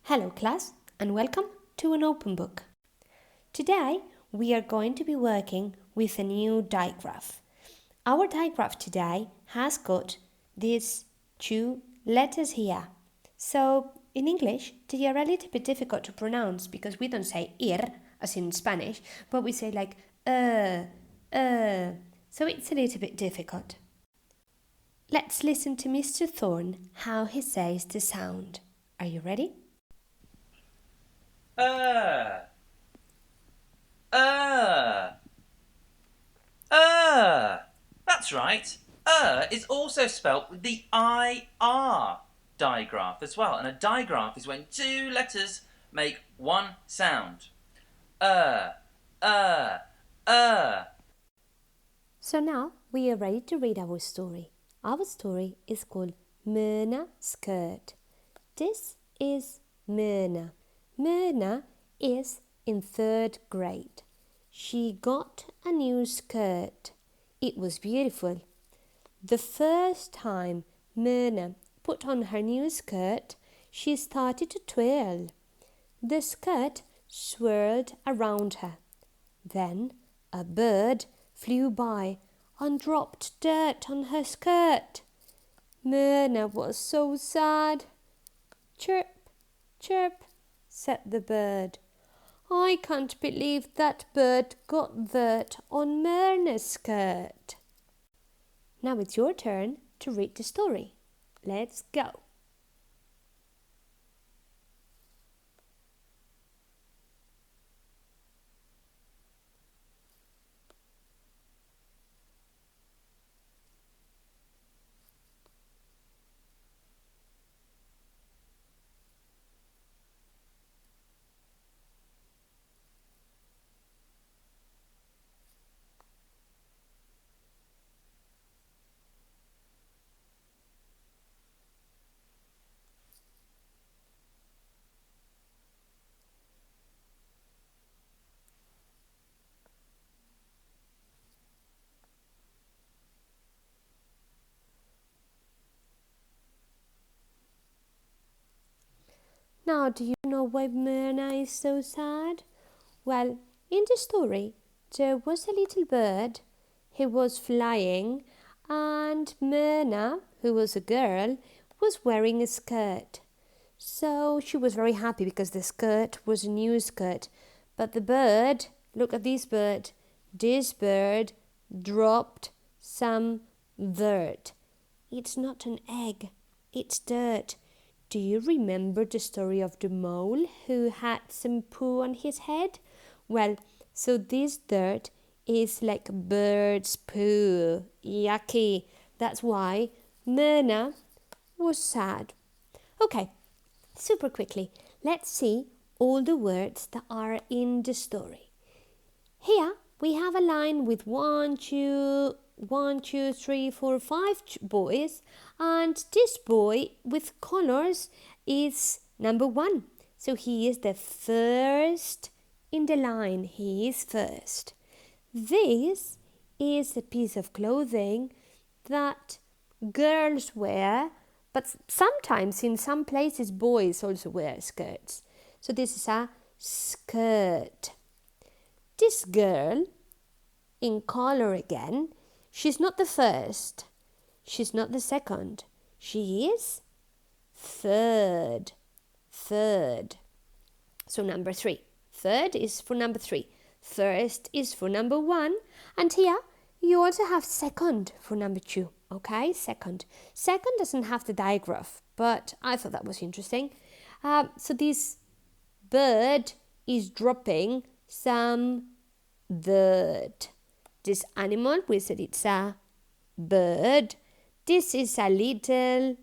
Hello class and welcome to an open book. Today we are going to be working with a new digraph. Our digraph today has got these two letters here. So in English they are a little bit difficult to pronounce because we don't say ir as in Spanish, but we say like so it's a little bit difficult. Let's listen to Mr. Thorne how he says the sound. Are you ready? Uh. That's right. Is also spelt with the IR digraph as well. And a digraph is when two letters make one sound. Uh. So now we are ready to read our story. Our story is called Myrna Skirt. This is Myrna. Myrna is in 3rd grade. She got a new skirt. It was beautiful. The first time Myrna put on her new skirt, she started to twirl. The skirt swirled around her. Then a bird flew by and dropped dirt on her skirt. Myrna was so sad. Chirp, chirp, said the bird. I can't believe that bird got dirt on Myrna's skirt. Now it's your turn to read the story. Let's go. Now, do you know why Myrna is so sad? Well, in the story, there was a little bird. He was flying, and Myrna, who was a girl, was wearing a skirt. So she was very happy because the skirt was a new skirt. But the bird, look at this bird dropped some dirt. It's not an egg, it's dirt. Do you remember the story of the mole who had some poo on his head? Well, so this dirt is like bird's poo. Yucky. That's why Myrna was sad. Okay, super quickly, let's see all the words that are in the story. Here we have a line with 1, 2, 3, 4, 5 boys, and this boy with colors is number 1. So he is the first in the line. He is first. This is a piece of clothing that girls wear, but sometimes in some places boys also wear skirts. So this is a skirt. This girl, in color again, she's not the first. She's not the second. She is third. So number 3. Third is for number 3. First is for number 1. And here you also have second for number 2. Okay, second. Second doesn't have the digraph, but I thought that was interesting. So this bird is dropping some dirt. This animal, we said it's a bird. This is a little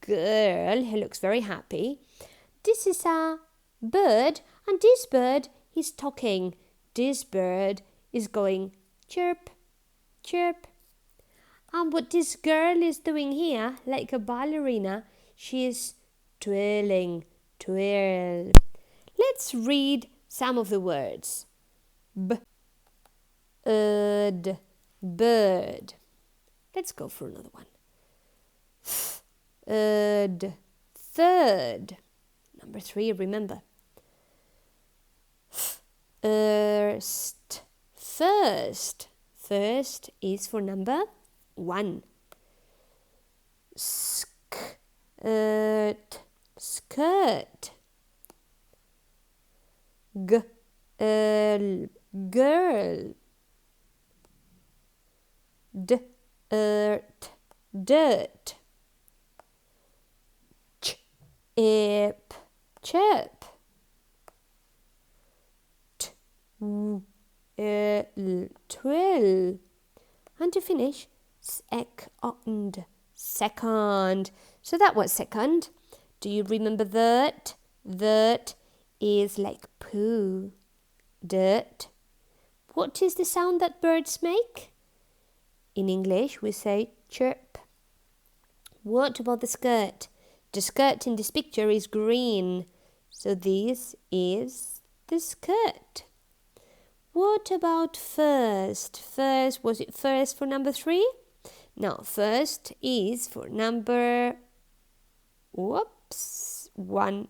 girl who looks very happy. This is a bird, and this bird is talking. This bird is going chirp, chirp. And what this girl is doing here, like a ballerina, she is twirling, twirl. Let's read some of the words. Bird. Let's go for another one. Third. number 3, remember. First. First is for number 1. Skirt. Skirt. Girl. Dirt. Dirt. Chip. Chip. Twill. And to finish, second. Second. So that was second. Do you remember that? That is like poo. Dirt. What is the sound that birds make? In English, we say chirp. What about the skirt? The skirt in this picture is green. So this is the skirt. What about first? First, was it first for number 3? No, first is for number 1.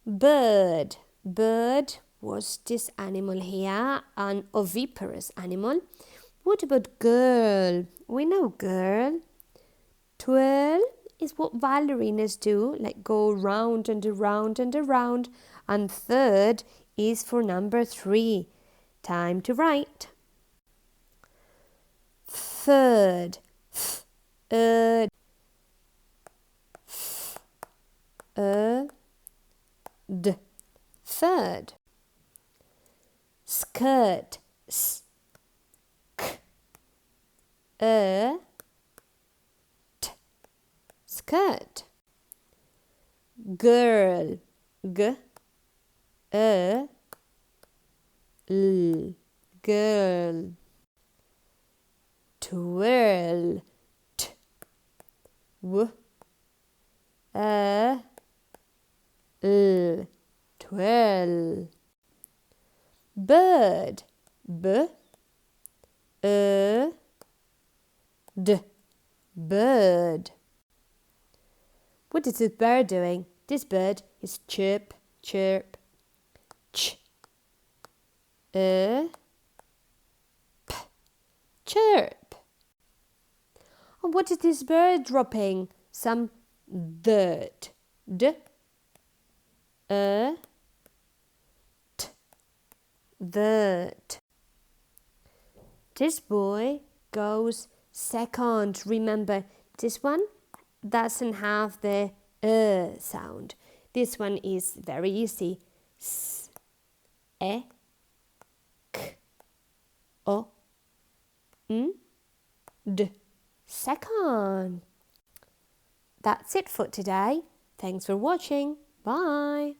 Bird. Bird was this animal here, an oviparous animal. What about girl? We know girl. Twirl is what ballerinas do, like go round and around and around. And third is for number 3. Time to write. Third. Third. Skirt. Skirt. Girl. Girl. Twirl. Twirl. Bird. Bird. What is this bird doing? This bird is chirp, chirp. Ch. P. Chirp. And what is this bird dropping? Some dirt. Dirt. This boy goes second. Remember, this one doesn't have the sound. This one is very easy. S, e, k, o, n, d. Second. That's it for today. Thanks for watching. Bye.